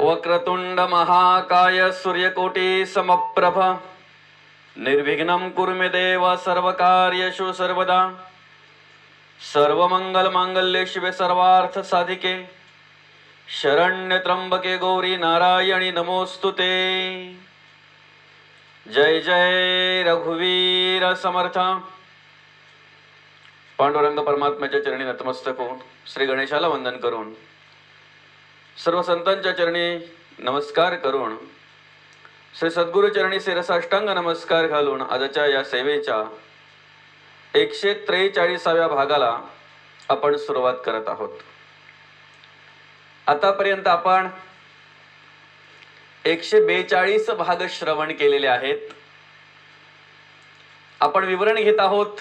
वक्रतुंड महाकाय सूर्यकोटि समप्रभ निर्विघ्नं कुरु मे देव सर्वकार्येषु सर्वदा सर्वमंगल मांगल्ये शिवे सर्वार्थ साधिके शरण्य त्र्यंबके गौरी नारायणी नमोस्तुते। जय जय रघुवीर समर्थ। पांडुरंग परमात्म्याच्या चरणी नतमस्तक होऊन श्री गणेशाला वंदन करून सर्व संतांच्या चरणी नमस्कार करून श्री सद्गुरु चरणी शिरसाष्टांग नमस्कार घालून आजच्या या सेवेच्या 143व्या भागाला आपण सुरुवात करत आहोत। आतापर्यंत आपण 142 भाग श्रवण केलेले आहेत। आपण विवरण घेत आहोत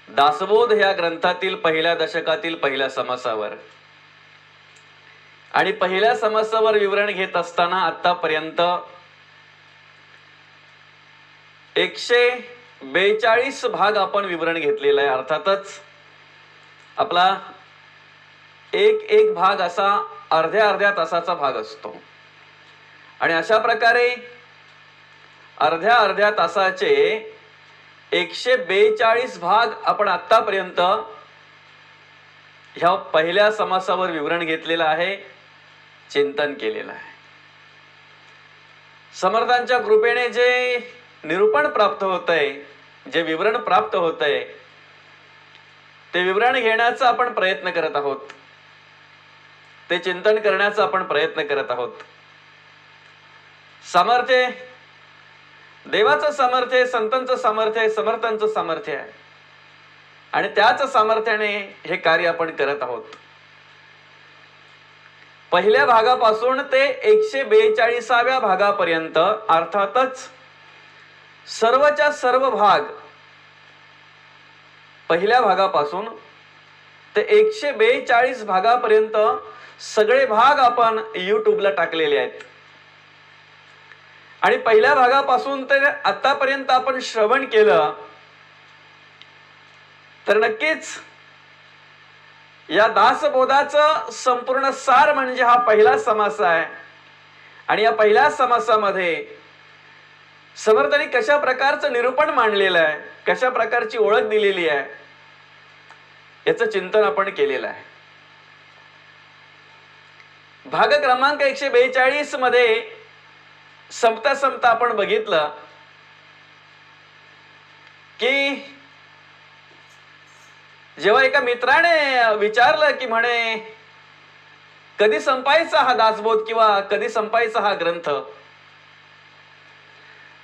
दासबोध या ग्रंथातील पहिल्या दशकातील पहिल्या समासावर आणि पहिल्या समासावर विवरण घेत असताना आतापर्यंत 142 भाग आपण विवरण घेतलेला आहे। अर्थातच आपला एक भाग असा अर्ध्या तासाचा भाग असतो आणि अशा प्रकारे अर्ध्या तासाचे 142 भाग आपण आतापर्यंत ह्या पहिल्या समासावर विवरण घेतलेलं आहे, चिंतन केलेलं आहे। समर्थांच्या कृपेने जे निरूपण प्राप्त होतंय, जे विवरण प्राप्त होतंय, ते विवरण घेण्याचा आपण प्रयत्न करत आहोत, ते चिंतन करण्याचा आपण प्रयत्न करत आहोत। सामर्थ्य देवाचं सामर्थ्य, संतांचं सामर्थ्य, समर्थांचं सामर्थ्य आहे आणि त्याच सामर्थ्याने हे कार्य आपण करत आहोत। पहिल्या भागापासून ते 142व्या भागापर्यंत अर्थातच सर्वच्या सर्व भाग पहिल्या भागापासून ते 142 भागापर्यंत सगळे भाग आपण YouTubeला टाकलेले आहेत आणि पहिल्या भागापासून तर आतापर्यंत आपण श्रवण केलं तर नक्कीच या दासबोधाचं संपूर्ण सार म्हणजे हा पहिला समास आहे आणि या पहिल्या समासामध्ये समर्थांनी कशा प्रकारचं निरूपण मांडलेलं आहे, कशा प्रकारची ओळख दिलेली आहे, याचं चिंतन आपण केलेलं आहे। भाग क्रमांक 142 मध्ये संपता आपण बघितलं की जेव्हा एका मित्राने विचारलं की म्हणे कधी संपायचा हा दासबोध किंवा कधी संपायचा हा ग्रंथ,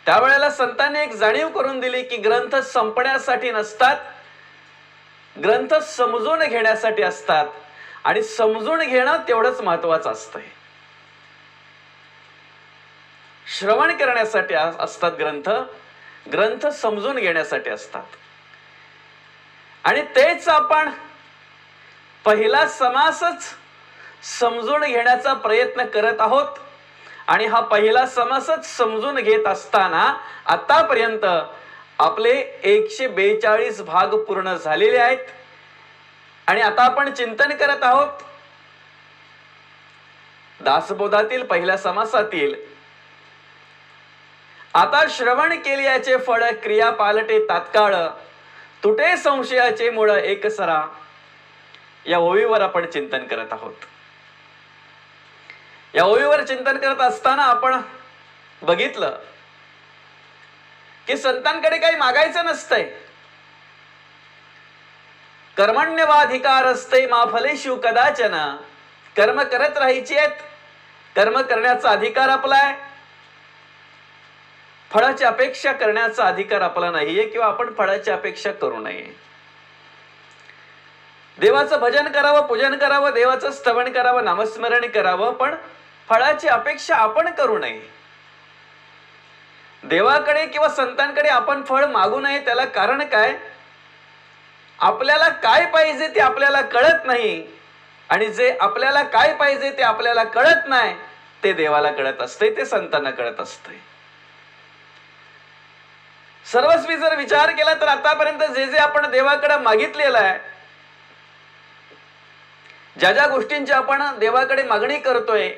त्यावेळेला संतांनी एक जाणीव करून दिली की ग्रंथ संपण्यासाठी नसतात, ग्रंथ समजून घेण्यासाठी असतात आणि समजून घेणं तेवढंच महत्वाचं असतंय। श्रवण करण्यासाठी असतात ग्रंथ, ग्रंथ समजून घेण्यासाठी असतात आणि तेच आपण पहिला समासच समजून घेण्याचा प्रयत्न करत आहोत आणि हा पहिला समासच समजून घेत असताना आतापर्यंत आपले 142 भाग पूर्ण झालेले आहेत आणि आता आपण चिंतन करत आहोत दासबोधातील पहिल्या समासातील आता श्रवण केल्याचे फळ क्रिया पालटे तात्काळ तुटे संशयाचे मूळ एकसरा या ओळीवर आपण चिंतन करत आहोत। या ओळीवर चिंतन करत असताना आपण बघितलं की संतांकडे काही मागायचं नसतंय। कर्मण्यवाधिकार असते मा फलेषु कदाचन, कर्म करत राहायची आहेत, कर्म करण्याचा अधिकार आपला आहे, फळाची अपेक्षा करण्याचा अधिकार आपला नाहीये किंवा आपण फळाची अपेक्षा करू नये। देवाचं भजन करावं, पूजन करावं, देवाचं स्तवन करावं, नामस्मरण करावं, पण फळाची अपेक्षा आपण करू नये। देवाकडे किंवा संतांकडे आपण फळ मागू नये, त्याला कारण काय? आपल्याला काय पाहिजे ते आपल्याला कळत नाही आणि जे आपल्याला काय पाहिजे ते आपल्याला कळत नाही ते देवाला कळत असते, ते संतांना कळत असते। सर्वस्वी जर विचार केला तर आतापर्यंत जे जे आपण देवाकडे मागितलेलं आहे ज्या ज्या गोष्टींची आपण देवाकडे मागणी करतोय,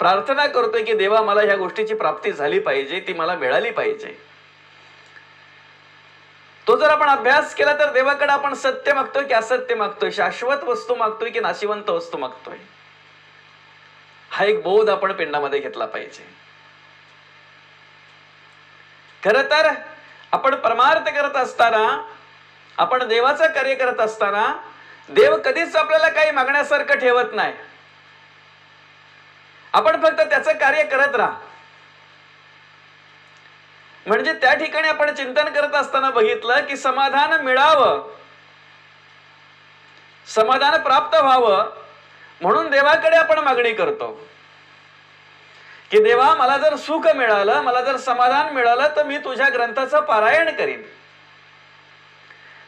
प्रार्थना करतोय की देवा मला ह्या गोष्टीची प्राप्ती झाली पाहिजे, ती मला मिळाली पाहिजे, तो जर आपण अभ्यास केला तर देवाकडे आपण सत्य मागतोय की असत्य मागतोय, शाश्वत वस्तू मागतोय की नाशिवंत वस्तू मागतोय, हा एक बोध आपण पिंडामध्ये घेतला पाहिजे. खर तर आपण परमार्थ करत असताना, आपण देवाचं कार्य करत असताना देव कधीच आपल्याला काही मागण्यासारखं ठेवत नाही. आपण फक्त त्याचं कार्य करत राहा. म्हणजे त्या ठिकाणी आपण चिंतन करत असताना बघितलं की समाधान मिळावं, समाधान प्राप्त व्हावं म्हणून देवाकडे आपण मागणी करतो की देवा मला जर सुख मिळालं, मला जर समाधान मिळालं तर मी तुझ्या ग्रंथाचं पारायण करीन.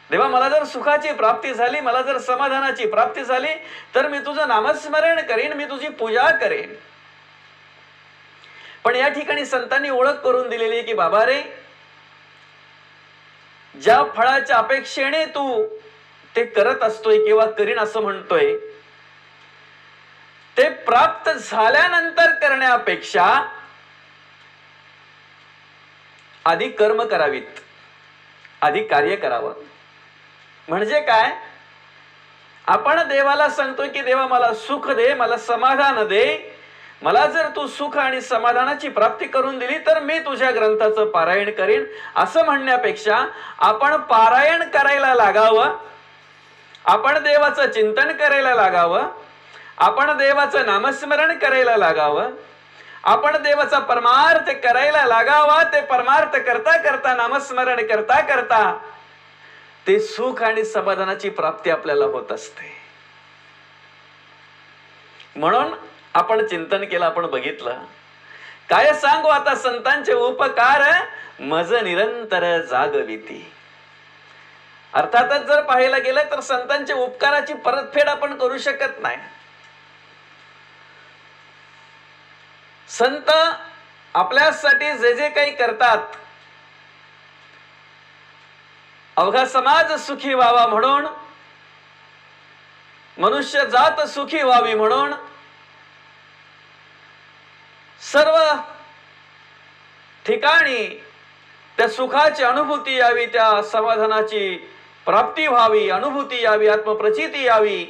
देवा मला जर सुखाची प्राप्ती झाली, मला जर समाधानाची प्राप्ती झाली तर मी तुझं नामस्मरण करीन, मी तुझी पूजा करेन. पण या ठिकाणी संतांनी ओळख करून दिलेली आहे की बाबा रे, ज्या फळाच्या अपेक्षेने तू ते करत असतोय किंवा करीन असं म्हणतोय, ते प्राप्त झाल्यानंतर करण्यापेक्षा आधी कर्म करावीत, आधी कार्य करावं. म्हणजे काय, आपण देवाला सांगतोय की देवा मला सुख दे, मला समाधान दे, मला जर तू सुख आणि समाधानाची प्राप्ती करून दिली तर मी तुझ्या ग्रंथाचं पारायण करीन, असं म्हणण्यापेक्षा आपण पारायण करायला लागावं, आपण देवाचं चिंतन करायला लागावं, आपण देवाचं नामस्मरण करायला लागावं, आपण देवाचा परमार्थ करायला लागावा. ते परमार्थ करता करता, नामस्मरण करता करता ते सुख आणि समाधानाची प्राप्ती आपल्याला होत असते. म्हणून आपण चिंतन केलं, आपण बघितलं. काय सांगू आता संतांचे उपकार, मज निरंतर जागविती. अर्थातच जर पाहायला गेलं तर संतांच्या उपकाराची परतफेड आपण करू शकत नाही. संत आपल्यासाठी जे जे काही करतात, अवघा समाज सुखी व्हावा म्हणून, मनुष्य जात सुखी व्हावी म्हणून, सर्व ठिकाणी त्या सुखाची अनुभूती यावी, त्या समाधानाची प्राप्ती व्हावी, अनुभूती यावी, आत्मप्रचिती यावी,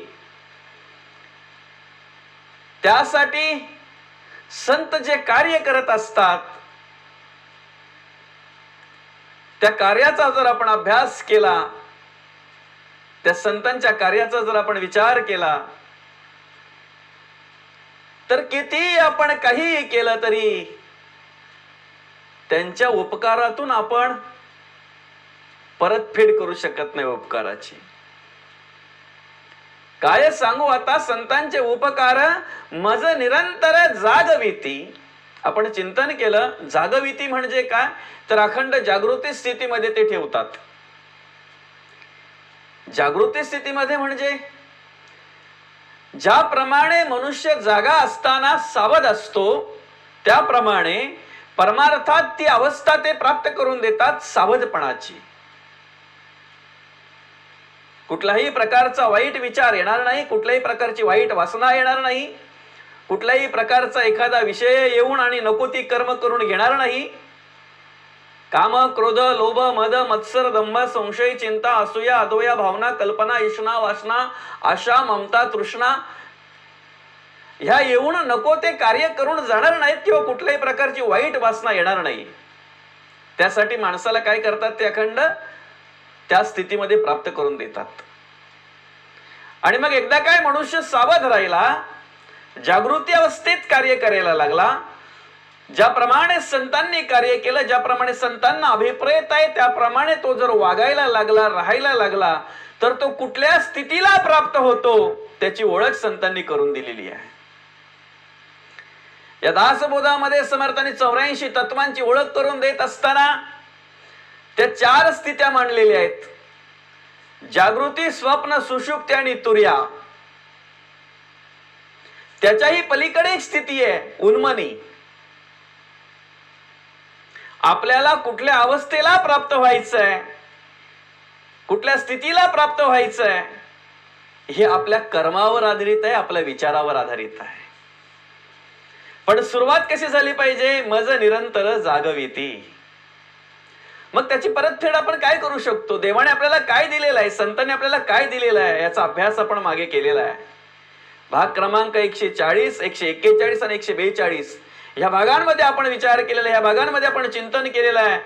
त्यासाठी संत जे कार्य करत असतात त्या कार्याचा जर आपण अभ्यास केला, त्या संतांच्या कार्याचा जर आपण विचार केला तर किती आपण काही केलं तरी त्यांच्या उपकारातून आपण परतफेड करू शकत नाही उपकाराची. काय सांगू आता संतांचे उपकार, मज निरंतर जागविती. आपण चिंतन केलं, जागविती म्हणजे काय तर अखंड जागृती स्थितीमध्ये ते ठेवतात. जागृती स्थितीमध्ये म्हणजे ज्याप्रमाणे मनुष्य जागा असताना सावध असतो, त्याप्रमाणे परमार्थात ती अवस्था ते प्राप्त करून देतात सावधपणाची. कुठलाही प्रकारचा वाईट विचार येणार नाही, कुठल्याही प्रकारची वाईट वासना येणार नाही, कुठल्याही प्रकारचा एखादा विषय येऊन आणि नको ती कर्म करून घेणार नाही. काम, क्रोध, लोभ, मद, मत्सर, दंभ, संशय, चिंता, असूया, अधोया, भावना, कल्पना, इष्णा, वासना, आशा, ममता, तृष्णा ह्या येऊन नको ते कार्य करून जाणार नाहीत किंवा कुठल्याही प्रकारची वाईट वासना येणार नाही. त्यासाठी माणसाला काय करतात ते अखंड त्या स्थितीमध्ये प्राप्त करून देतात. आणि मग एकदा काय मनुष्य सावध राहिला, जागृती अवस्थेत कार्य करायला लागला, ज्याप्रमाणे संतांनी कार्य केलं, ज्याप्रमाणे संतांना अभिप्रेत आहे त्याप्रमाणे तो जर वागायला लागला, राहायला लागला तर तो कुठल्या स्थितीला प्राप्त होतो त्याची ओळख संतांनी करून दिलेली आहे. या दासबोधामध्ये समर्थांनी 84 तत्वांची ओळख करून देत असताना त्या 4 स्थित्या मांडलेल्या आहेत. जागृती, स्वप्न, सुषुप्ती आणि तुर्या. त्याच्याही पलीकडे एक स्थिती आहे उन्मनी. आपल्याला कुठल्या अवस्थेला प्राप्त व्हायचंय, कुठल्या स्थितीला प्राप्त व्हायचंय हे आपल्या कर्मावर आधारित आहे, आपल्या विचारावर आधारित आहे. पण सुरुवात कशी झाली पाहिजे? मज निरंतर जागविती. मग त्याची परतफेड आपण काय करू शकतो? देवाने आपल्याला काय दिलेलं आहे, संतांनी आपल्याला काय दिलेलं आहे, याचा अभ्यास आपण मागे केलेला आहे. भाग क्रमांक 140, 141 आणि 142 ह्या भागांमध्ये आपण विचार केलेला आहे, ह्या भागांमध्ये आपण चिंतन केलेलं आहे.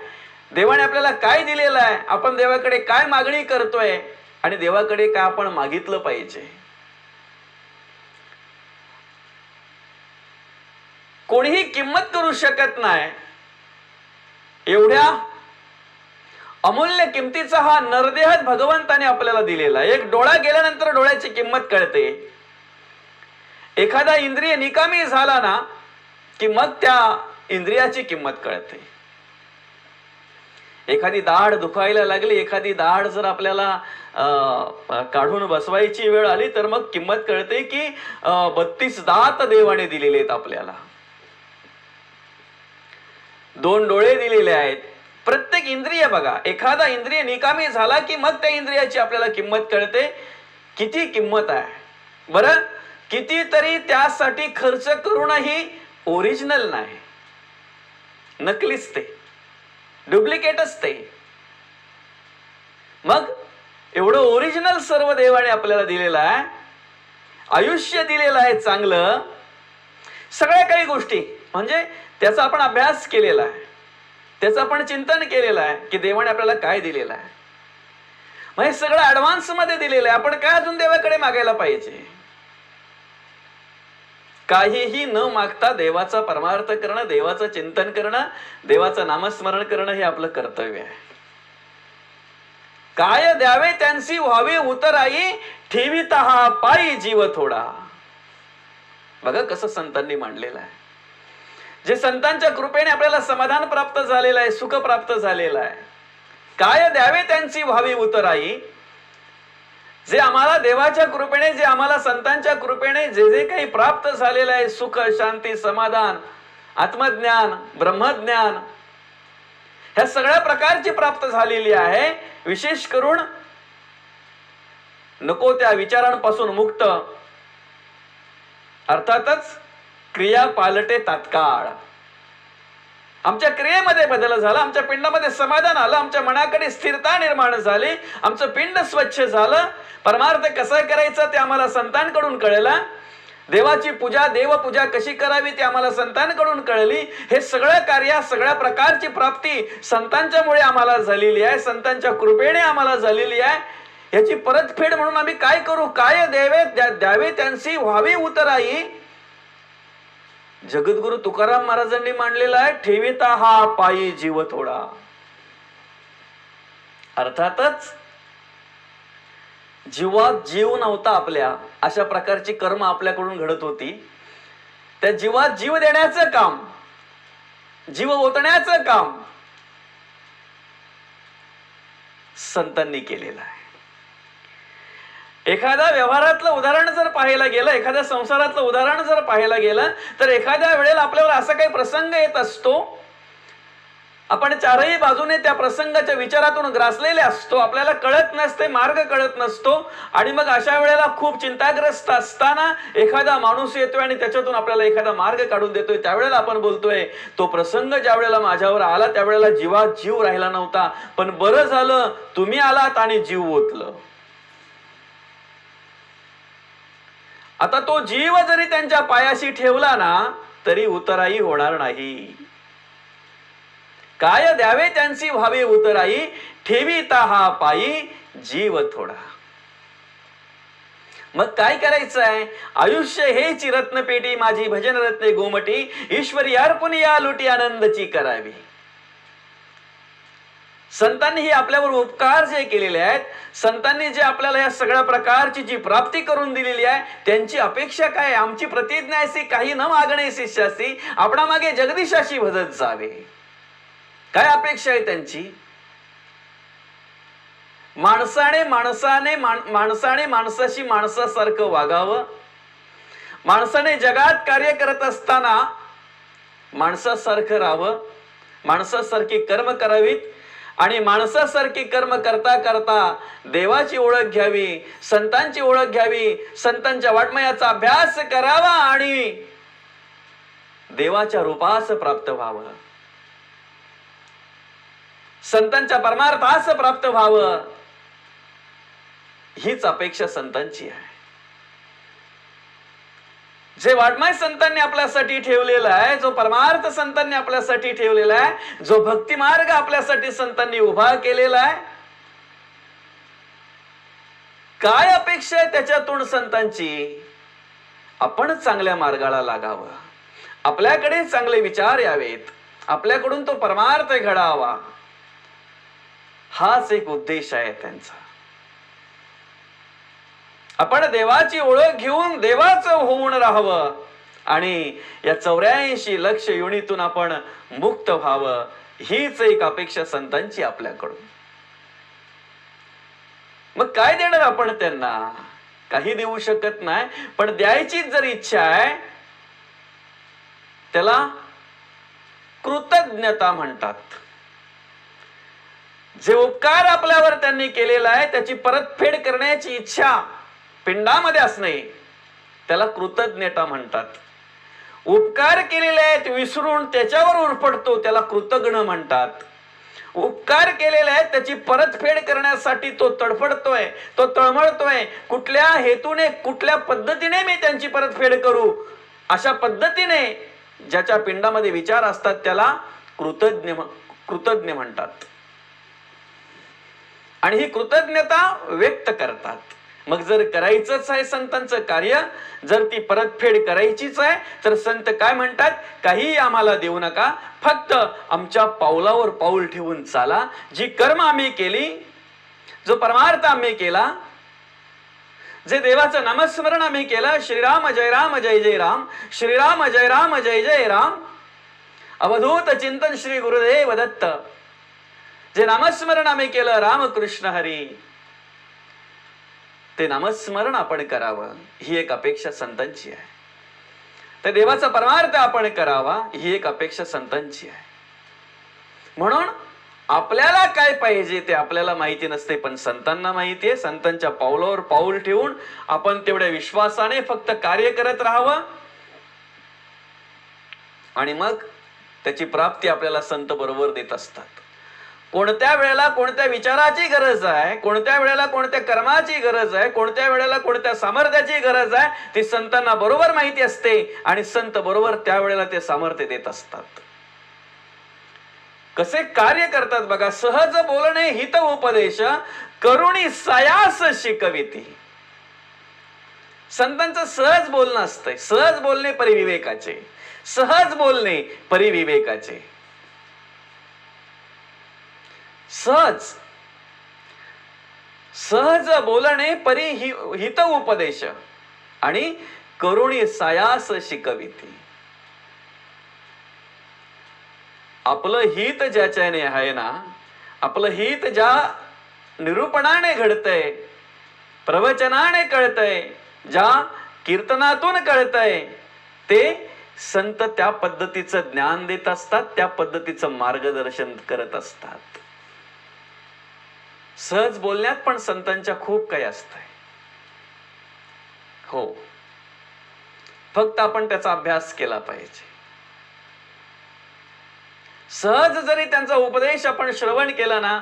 देवाने आपल्याला काय दिलेलं आहे, आपण देवाकडे काय मागणी करतोय आणि देवाकडे काय आपण मागितलं पाहिजे. कोणीही किंमत करू शकत नाही एवढ्या अमूल्य किमतीचा हा नरदेह भगवंताने आपल्याला दिलेला. एक डोळा गेल्यानंतर डोळ्याची किंमत कळते. एखादा इंद्रिय निकामी झाला ना की मग त्या इंद्रियाची किंमत कळते. एखादी दाढ दुखायला लागली, एखादी दाढ जर आपल्याला काढून बसवायची वेळ आली तर मग किंमत कळते की 32 दात देवाने दिलेले आहेत आपल्याला, 2 डोळे दिलेले आहेत. प्रत्येक इंद्रिय बघा, एखादा इंद्रिय निकामी झाला की मग त्या इंद्रियाची आपल्याला किंमत कळते. किती किंमत आहे बरं. कितीतरी त्यासाठी खर्च करूनही ओरिजिनल नाही, नकलीच ते, डुप्लिकेटच ते. मग एवढं ओरिजिनल सर्व देवाने आपल्याला दिलेलं आहे, आयुष्य दिलेलं आहे चांगलं, सगळ्या काही गोष्टी म्हणजे त्याचा आपण अभ्यास केलेला आहे, त्याचं आपण चिंतन केलेलं आहे की देवाने आपल्याला काय दिलेलं आहे. म्हणजे सगळं ऍडव्हान्स मध्ये दिलेलं आहे. आपण काय अजून देवाकडे मागायला पाहिजे? काहीही न मागता देवाचा परमार्थ करणं, देवाचं चिंतन करणं, देवाचं नामस्मरण करणं हे आपलं कर्तव्य आहे. काय द्यावे त्यांची व्हावे उतराई, ठेविता हा पायी जीव थोडा. बघा कसं संतांनी मांडलेलं आहे. जे संतांच्या कृपेने आपल्याला समाधान प्राप्त झालेलं आहे, सुख प्राप्त झालेलं आहे. काय द्यावे त्यांची व्हावी उतराई. जे आम्हाला देवाच्या कृपेने, जे आम्हाला संतांच्या कृपेने जे जे काही प्राप्त झालेलं आहे, सुख, शांती, समाधान, आत्मज्ञान, ब्रह्मज्ञान, ह्या सगळ्या प्रकारची प्राप्त झालेली आहे. विशेष करून नको त्या विचारांपासून मुक्त, अर्थातच क्रिया पालटे तात्काळ. आमच्या क्रियेमध्ये बदल झाला, आमच्या पिंडामध्ये समाधान आलं, आमच्या मनाकडे स्थिरता निर्माण झाली, आमचं पिंड स्वच्छ झालं. परमार्थ कसा करायचा ते आम्हाला संतांकडून कळलं. देवाची पूजा, देवपूजा कशी करावी ते आम्हाला संतांकडून कळली. हे सगळं कार्य, सगळ्या प्रकारची प्राप्ती संतांच्यामुळे आम्हाला झालेली आहे, संतांच्या कृपेने आम्हाला झालेली आहे. याची परतफेड म्हणून आम्ही काय करू? काय द्यावे त्यांची व्हावी उतराई. जगद्गुरु तुकाराम महाराजांनी मांडलेला आहे, ठेविता हा पायी जीव थोडा. अर्थातच जीवात जीव नव्हता आपल्या, अशा प्रकारची कर्म आपल्याकडून घडत होती. त्या जीवात जीव देण्याचं काम, जीव ओतण्याचं काम संतांनी केलेलं आहे. एखाद्या व्यवहारातलं उदाहरण जर पाहायला गेलं, एखाद्या संसारातलं उदाहरण जर पाहायला गेलं तर एखाद्या वेळेला आपल्यावर असा काही प्रसंग येत असतो, आपण चारही बाजूने त्या प्रसंगाच्या विचारातून ग्रासलेले असतो, आपल्याला कळत नसते, मार्ग कळत नसतो. आणि मग अशा वेळेला खूप चिंताग्रस्त असताना एखादा माणूस येतोय आणि त्याच्यातून आपल्याला एखादा मार्ग काढून देतोय. त्यावेळेला आपण बोलतोय, तो प्रसंग ज्या वेळेला माझ्यावर आला त्यावेळेला जीवात जीव राहिला नव्हता, पण बरं झालं तुम्ही आलात आणि जीव ओतलं. आता तो जीव जरी त्यांच्या पायाशी ठेवला ना तरी उतराई होणार नाही. काय द्यावे त्यांची व्हावे उतराई, ठेविता हा पायी जीव थोडा. मग काय करायचं आहे? आयुष्य हेची रत्नपेटी, माझी भजन रत्ने गोमटी, ईश्वरी अर्पण या लुटी आनंदची करावी. संतांनी ही आपल्यावर उपकार जे केलेले आहेत, संतांनी जे आपल्याला या सगळ्या प्रकारची जी प्राप्ती करून दिलेली आहे, त्यांची अपेक्षा काय? आमची प्रतिज्ञा अशी, काही न मागणे शिष्यासी, आपणा मागे जगदीशाशी भजत जावे. काय अपेक्षा आहे त्यांची? माणसाने माणसाशी माणसासारखं वागावं, माणसाने जगात कार्य करत असताना माणसासारखं राहावं, माणसासारखी कर्म करावीत आणि माणसासारखी कर्म करता करता देवाची ओळख घ्यावी, संतांची ओळख घ्यावी, संतांच्या वाङ्मयाचा अभ्यास करावा आणि देवाच्या रूपास प्राप्त व्हावं, संतांच्या परमार्थास प्राप्त व्हावं, हीच अपेक्षा संतांची आहे. जे वाङ्मय संतांनी आपल्यासाठी ठेवलेला आहे, जो परमार्थ संतांनी आपल्यासाठी ठेवलेला आहे, जो भक्ती मार्ग आपल्यासाठी संतांनी उभा केलेला आहे, काय अपेक्षा आहे त्याच्यातून संतांची? आपण चांगल्या मार्गाला लागावं, आपल्याकडे चांगले विचार यावेत, आपल्याकडून तो परमार्थ घडावा, हाच एक उद्देश आहे त्यांचा. आपण देवाची ओळख घेऊन देवाचं होऊन राहावं आणि या 84 लक्ष योनीतून आपण मुक्त व्हावं, हीच एक अपेक्षा संतांची आपल्याकडून. मग काय देणार आपण त्यांना? काही देऊ शकत नाही, पण द्यायचीच जर इच्छा आहे त्याला कृतज्ञता म्हणतात. जे उपकार आपल्यावर त्यांनी केलेला आहे त्याची परतफेड करण्याची इच्छा पिंडामध्ये असणे त्याला कृतज्ञता म्हणतात. उपकार केलेले आहेत विसरून त्याच्यावर उरफडतो त्याला कृतज्ञ म्हणतात. उपकार केलेले आहेत त्याची परतफेड करण्यासाठी तो तडफडतोय, तो तळमळतोय, कुठल्या हेतूने कुठल्या पद्धतीने मी त्यांची परतफेड करू, अशा पद्धतीने ज्याच्या पिंडामध्ये विचार असतात त्याला कृतज्ञ म्हणतात. आणि ही कृतज्ञता व्यक्त करतात. मग जर करायचंच आहे संतांचं कार्य, जर ती परतफेड करायचीच आहे, तर संत काय म्हणतात? काही आम्हाला देऊ नका, फक्त आमच्या पावलावर पाऊल ठेवून चाला. जी कर्म आम्ही केली, जो परमार्थ आम्ही केला, जे देवाचं नामस्मरण आम्ही केलं, श्रीराम जय राम जय जय राम, श्रीराम जय राम जय जय राम, अवधूत चिंतन श्री गुरुदेव दत्त, जे नामस्मरण आम्ही केलं रामकृष्ण हरी, ते नामस्मरण आपण करावं, ही एक अपेक्षा संतांची आहे. तर देवाचा परमार्थ आपण करावा, ही एक अपेक्षा संतांची आहे. म्हणून आपल्याला काय पाहिजे ते आपल्याला माहिती नसते, पण संतांना माहिती आहे. संतांच्या पावलावर पाऊल ठेवून आपण तेवढ्या विश्वासाने फक्त कार्य करत राहावं आणि मग त्याची प्राप्ती आपल्याला संत बरोबर देत असतात. कोणत्या वेळेला कोणत्या विचाराची गरज आहे, कोणत्या वेळेला कोणत्या कर्माची गरज आहे, कोणत्या वेळेला कोणत्या सामर्थ्याची गरज आहे, ती संतांना बरोबर माहिती असते आणि संत बरोबर त्यावेळेला ते सामर्थ्य देत असतात. कसे कार्य करतात बघा. सहज बोलणे हित उपदेश, करुणी सायास शिकविती. संतांचं सहज बोलणं असतंय. सहज बोलणे परिविवेकाचे, सहज बोलणे परिविवेकाचे. सहज बोलणे परी हित उपदेश आणि करुणी सायास शिकविती. आपलं हित ज्याच्याने आहे ना, आपलं हित ज्या निरूपणाने घडतंय, प्रवचनाने कळतंय, ज्या कीर्तनातून कळतंय, ते संत त्या पद्धतीचं ज्ञान देत असतात, त्या पद्धतीचं मार्गदर्शन करत असतात. सहज बोलण्यात पण संतांच्या खूप काही असतंय. हो, फक्त आपण त्याचा अभ्यास केला पाहिजे. सहज जरी त्यांचा उपदेश आपण श्रवण केला ना,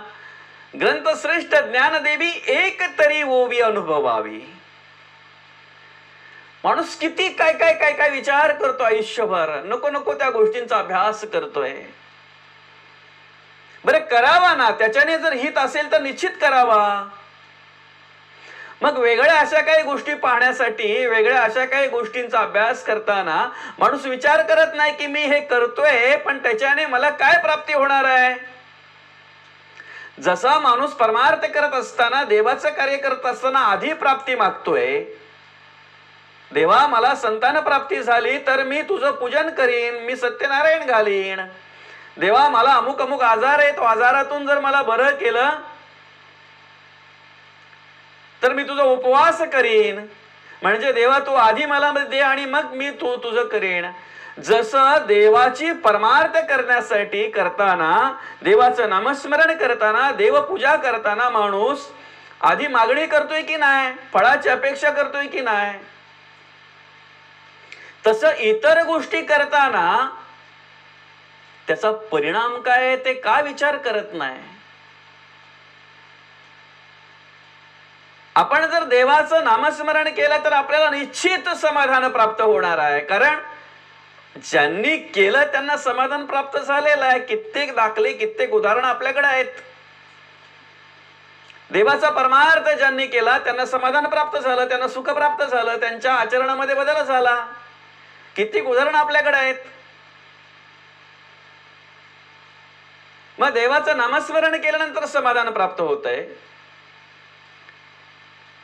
ग्रंथश्रेष्ठ ज्ञानदेवी एक तरी ओवी अनुभवावी. माणूस किती काय काय काय काय विचार करतो आयुष्यभर, नको नको त्या गोष्टींचा अभ्यास करतोय. बरे करावा ना, त्याच्याने जर हित असेल तर निश्चित करावा. मग वेगळ्या अशा काही गोष्टी पाहण्यासाठी, वेगळ्या अशा काही गोष्टींचा अभ्यास करताना माणूस विचार करत नाही की मी हे करतोय पण त्याच्याने मला काय प्राप्ती होणार आहे. जसा माणूस परमार्थ करत असताना, देवाचं कार्य करत असताना आधी प्राप्ती मागतोय, देवा मला संतान प्राप्ती झाली तर मी तुझं पूजन करीन, मी सत्यनारायण घालीन. देवा मला अमुक अमुक आजार आहे, तो आजारातून जर मला बरं केलं तर मी तुझा उपवास करीन. म्हणजे देवा तू आधी मला दे आणि मग मी तुझं करीन. जसं देवाची परमार्थ करण्यासाठी करताना, देवाचं नामस्मरण करताना, देवपूजा करताना माणूस आधी मागणी करतोय की नाही, फळाची अपेक्षा करतोय की नाही, तसं इतर गोष्टी करताना त्याचा परिणाम काय आहे ते का विचार करत नाही? आपण जर देवाचं नामस्मरण केलं तर आपल्याला निश्चित समाधान प्राप्त होणार आहे, कारण ज्यांनी केलं त्यांना समाधान प्राप्त झालेलं आहे. कित्येक दाखले, कित्येक उदाहरण आपल्याकडे आहेत. देवाचा परमार्थ ज्यांनी केला त्यांना समाधान प्राप्त झालं, त्यांना सुख प्राप्त झालं, त्यांच्या आचरणामध्ये बदल झाला. कित्येक उदाहरण आपल्याकडे आहेत. मग देवाचं नामस्मरण केल्यानंतर समाधान प्राप्त होतंय,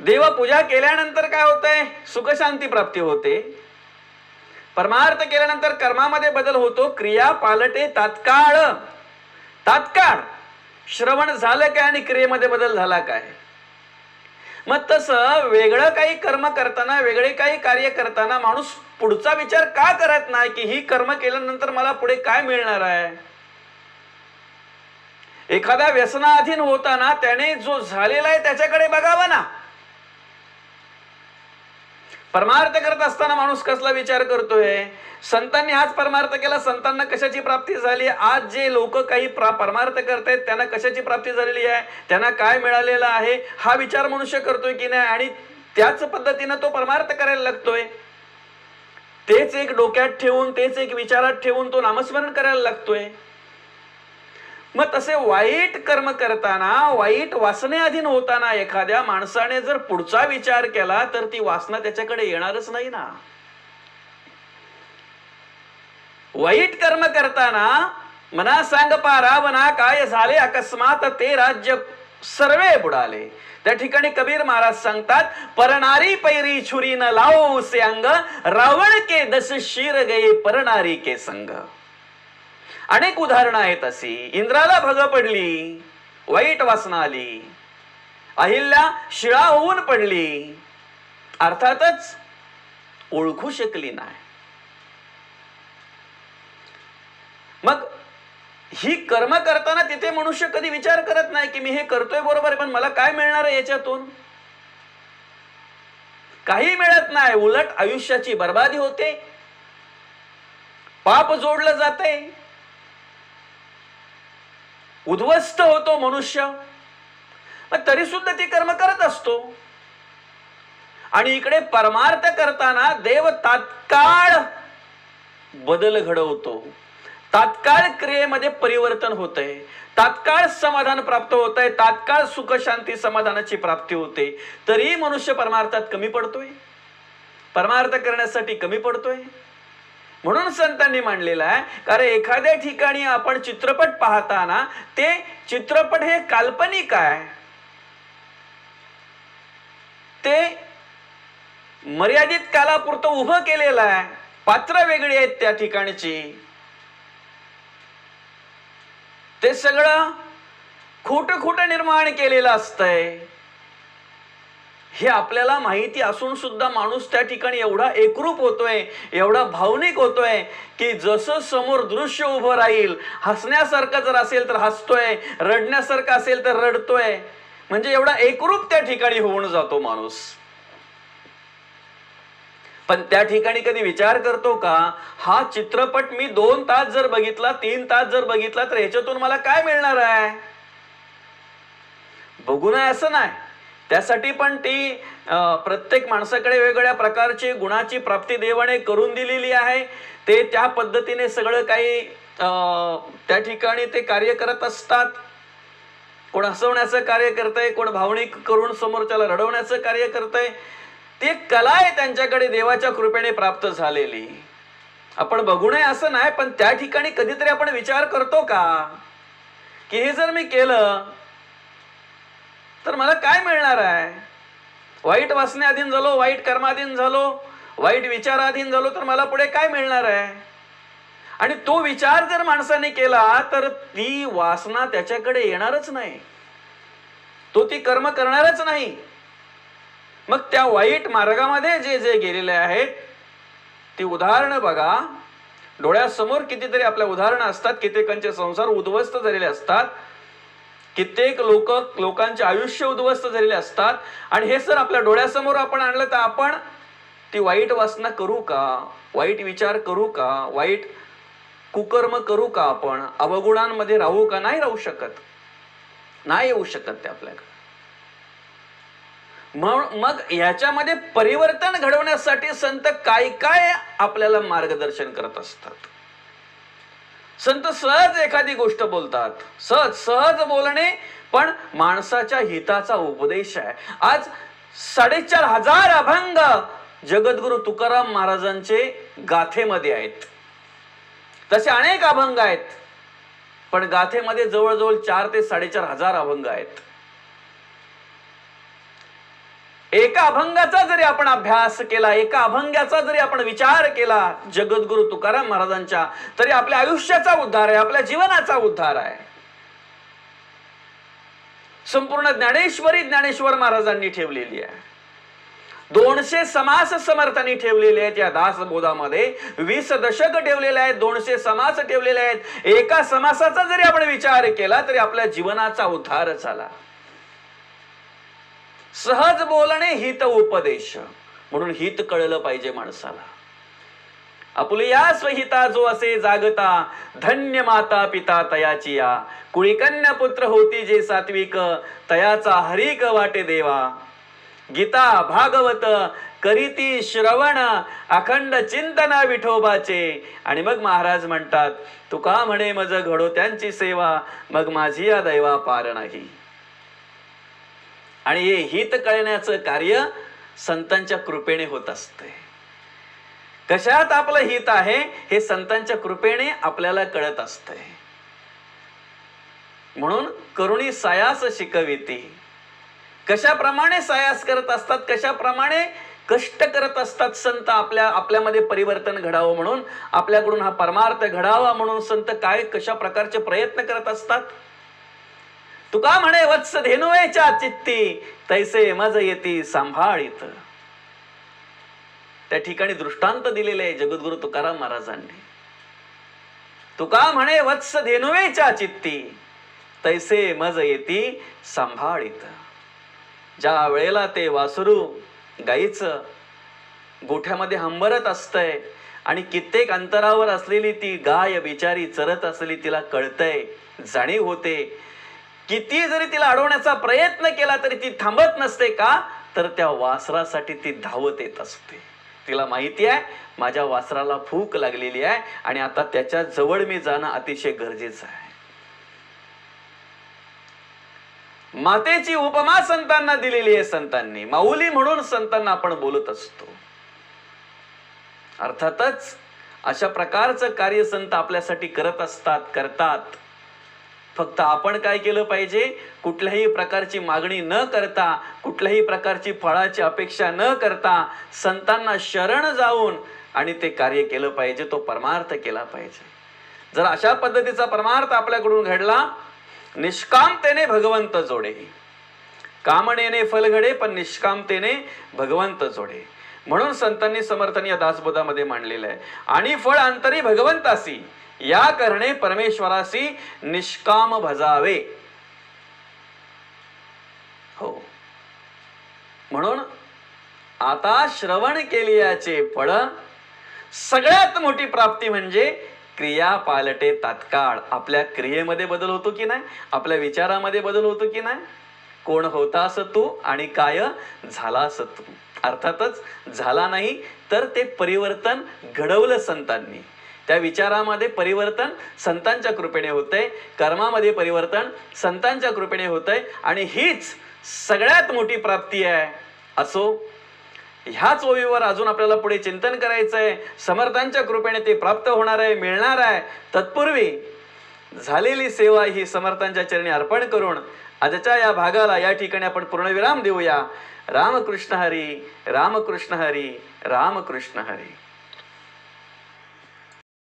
देवपूजा केल्यानंतर काय होतंय, सुख शांती प्राप्ती होते. परमार्थ केल्यानंतर कर्मामध्ये बदल होतो, क्रिया पालटे तात्काळ. तात्काळ श्रवण झालं काय आणि क्रियेमध्ये बदल झाला काय? मग तसं वेगळं काही कर्म करताना, वेगळे काही कार्य करताना माणूस पुढचा विचार का करत नाही की ही कर्म केल्यानंतर मला पुढे काय मिळणार आहे? एखाद्या व्यसनाधीन होताना त्याने जो झालेला आहे त्याच्याकडे बघावं ना. परमार्थ करत असताना माणूस कसला विचार करतोय, संतांनी हाच परमार्थ केला, संतांना कशाची प्राप्ती झाली, आज जे लोक काही परमार्थ करतायत त्यांना कशाची प्राप्ती झालेली आहे, त्यांना काय मिळालेलं आहे, हा विचार मनुष्य करतोय की नाही, आणि त्याच पद्धतीनं तो परमार्थ करायला लागतोय. तेच एक डोक्यात ठेवून, तेच एक विचारात ठेवून तो नामस्मरण करायला लागतोय. मग तसे वाईट कर्म करताना, वाईट वासनेअधीन होताना एखाद्या माणसाने जर पुढचा विचार केला तर ती वासना त्याच्याकडे येणारच नाही ना. वाईट कर्म करताना मना सांग पारावना काय झाले अकस्मात ते राज्य सर्वे बुडाले. त्या ठिकाणी कबीर महाराज सांगतात, परनारी पैरी छुरी न लावो से अंग, रावण के 10 शीर गए परनारी के संग. अनेक उदाहरणं आहेत अशी. इंद्राला भग पडली, वाईट वासना आली. अहिल्या शिळा होऊन पडली, अर्थातच ओळखू शकली नाही. मग ही कर्म करताना तिथे मनुष्य कधी विचार करत नाही की मी हे करतोय बरोबर आहे, पण मला काय मिळणार आहे याच्यातून? काही मिळत नाही. उलट आयुष्याची बर्बादी होते, पाप जोडलं जाते, उद्ध्वस्त होतो मनुष्य. पण तरी सुद्धा ती कर्म करत असतो. आणि इकडे परमार्थ करताना देव तात्काळ बदल घडवतो, तात्काळ क्रियेमध्ये परिवर्तन होतंय, तात्काळ समाधान प्राप्त होतंय, तात्काळ सुख शांती समाधानाची प्राप्ती होते. तरी मनुष्य परमार्थात कमी पडतोय, परमार्थ करण्यासाठी कमी पडतोय. म्हणून संतांनी मांडलेलं आहे, कारण एखाद्या ठिकाणी आपण चित्रपट पाहताना ते चित्रपट हे काल्पनिक आहे, ते मर्यादित कालापुरतं उभं केलेलं आहे, पात्र वेगळी आहेत त्या ठिकाणची. ते सगळं खोटं खोटं निर्माण केलेलं असतंय. हे आपल्याला माहिती असून सुद्धा माणूस त्या ठिकाणी एवढा एकरूप होतोय, एवढा भावनिक होतोय की जसं समोर दृश्य उभं राहील, हसण्यासारखं जर असेल तर हसतोय, रडण्यासारखं असेल तर रडतोय. म्हणजे एवढा एकरूप त्या ठिकाणी होऊन जातो माणूस. पण त्या ठिकाणी कधी विचार करतो का, हा चित्रपट मी 2 तास जर बघितला, 3 तास जर बघितला तर ह्याच्यातून मला काय मिळणार आहे? बघू नये असं नाही. त्यासाठी पण ती प्रत्येक माणसाकडे वेगवेगळ्या प्रकारची गुणाची प्राप्ती देवाने करून दिलेली आहे. ते त्या पद्धतीने सगळं काही त्या ठिकाणी ते कार्य करत असतात. कोण हसवण्याचं कार्य करतंय, कोण भावनिक करून समोरच्याला रडवण्याचं कार्य करतंय. ती कला आहे त्यांच्याकडे देवाच्या कृपेने प्राप्त झालेली. आपण बघू नये असं नाही, पण त्या ठिकाणी कधीतरी आपण विचार करतो का की हे जर मी केलं तर मला काय मिळणार आहे? वाईट वासनेअधीन झालो, वाईट कर्माधीन झालो, वाईट विचाराधीन झालो तर मला पुढे काय मिळणार आहे? आणि तो विचार जर माणसाने केला तर ती वासना त्याच्याकडे येणारच नाही, तो ती कर्म करणारच नाही. मग त्या वाईट मार्गामध्ये जे जे गेलेले आहेत ती उदाहरणं बघा. डोळ्यासमोर कितीतरी आपल्या उदाहरणं असतात, कित्येकांचे संसार उद्ध्वस्त झालेले असतात, कित्येक लोकांचे आयुष्य उद्ध्वस्त झालेले असतात. आणि हे सर आपल्या डोळ्यासमोर आपण आणलं तर आपण ती वाईट वासना करू का, वाईट विचार करू का, वाईट कुकर्म करू का, आपण अवगुणांमध्ये राहू का? नाही राहू शकत, नाही येऊ शकत ते आपल्याकडे. मग याच्यामध्ये परिवर्तन घडवण्यासाठी संत काय काय आपल्याला मार्गदर्शन करत असतात. संत सहज एखादी गोष्ट बोलतात, सहज बोलणे, पण माणसाच्या हिताचा उपदेश आहे. आज 4,500 अभंग जगद्गुरु तुकाराम महाराजांचे गाथेमध्ये आहेत. तसे अनेक अभंग आहेत, पण गाथेमध्ये जवळजवळ 4,000 ते 4,500 अभंग आहेत. एका अभंगाचा जरी आपण अभ्यास केला, एका अभंगाचा जरी आपण विचार केला जगद्गुरु तुकाराम महाराजांच्या, तरी आपल्या आयुष्याचा उद्धार आहे, आपल्या जीवनाचा उद्धार आहे. संपूर्ण ज्ञानेश्वरी ज्ञानेश्वर महाराजांनी ठेवलेली आहे. 200 समास समर्थांनी ठेवलेले आहेत या दासबोधामध्ये. 20 दशक ठेवलेले आहेत, 200 समास ठेवलेले आहेत. एका समासाचा जरी आपण विचार केला तरी आपल्या जीवनाचा उद्धार झाला. सहज बोलणे हित उपदेश, म्हणून हित कळलं पाहिजे माणसाला. आपुलिया स्वहिता जो असे जागता, धन्य माता पिता तयाची या. कुळीकन्या पुत्र होती जे सात्विक, तयाचा हरिक वाटे देवा. गीता भागवत करीती श्रवण, अखंड चिंतना विठोबाचे. आणि मग महाराज म्हणतात, तुका म्हणे मज घडो त्यांची सेवा, मग माझी या दैवा पार नाही. आणि हे हित कळण्याचं कार्य संतांच्या कृपेने होत असते. कशात आपलं हित आहे हे संतांच्या कृपेने आपल्याला कळत असते. म्हणून करुणी सायास शिकविती. कशाप्रमाणे सायास करत असतात, कशाप्रमाणे कष्ट करत असतात संत आपल्यामध्ये परिवर्तन घडावं म्हणून, आपल्याकडून हा परमार्थ घडावा म्हणून संत काय कशा प्रकारचे प्रयत्न करत असतात. तुका म्हणे वत्स धेनुवेच्या चित्ती, तैसे मज येती सांभाळीत. त्या ठिकाणी दृष्टांत दिलेले आहे जगद्गुरु तुकाराम महाराजांनी. तुका म्हणे वत्स धेनुवेच्या चित्ती, तैसे मज येती सांभाळीत. ज्या वेळेला ते वासरू गाईचं गोठ्यामध्ये हंबरत असतंय आणि कित्येक अंतरावर असलेली ती गाय बिचारी चरत असलेली तिला कळतंय, जाणीव होते. किती जरी तिला अडवण्याचा प्रयत्न केला तरी ती थांबत नसते. का तर त्या वासरासाठी ती धावत येत असते. तिला माहिती आहे माझ्या वासराला भूक लागलेली आहे आणि आता त्याच्या जवळ मी जाणं अतिशय गरजेचं आहे. मातेची उपमा संतांना दिलेली आहे संतांनी. माऊली म्हणून संतांना आपण बोलत असतो. अर्थातच अशा प्रकारचं कार्य संत आपल्यासाठी करत असतात, करतात. फक्त आपण काय केलं पाहिजे, कुठल्याही प्रकारची मागणी न करता, कुठल्याही प्रकारची फळाची अपेक्षा न करता संतांना शरण जाऊन आणि ते कार्य केलं पाहिजे, तो परमार्थ केला पाहिजे. जर अशा पद्धतीचा परमार्थ आपल्याकडून घडला, निष्कामतेने भगवंत जोडे. कामनेने फल घडे पण निष्कामतेने भगवंत जोडे. म्हणून संतांनी समर्थांनी या दासबोधामध्ये मांडलेलं आहे. आणि फळ अंतरी भगवंतासी, या करणे परमेश्वरासी निष्काम भजावे. हो, म्हणून आता श्रवण केल्याचे फळ, सगळ्यात मोठी प्राप्ती म्हणजे क्रिया पालटे तात्काळ. आपल्या क्रियेमध्ये बदल होतो की नाही, आपल्या विचारामध्ये बदल होतो की नाही. कोण होतास तू आणि काय झालास तू. अर्थातच झाला नाही तर ते परिवर्तन घडवलं संतांनी. त्या विचारामध्ये परिवर्तन संतांच्या कृपेने होतंय, कर्मामध्ये परिवर्तन संतांच्या कृपेने होतंय. आणि हीच सगळ्यात मोठी प्राप्ती आहे. असो, ह्याच ओवीवर अजून आपल्याला पुढे चिंतन करायचं आहे. समर्थांच्या कृपेने ते प्राप्त होणार आहे, मिळणार आहे. तत्पूर्वी झालेली सेवा ही समर्थांच्या चरणी अर्पण करून आजच्या या भागाला या ठिकाणी आपण पूर्णविराम देऊया. रामकृष्ण हरी, रामकृष्ण हरी, रामकृष्ण हरी.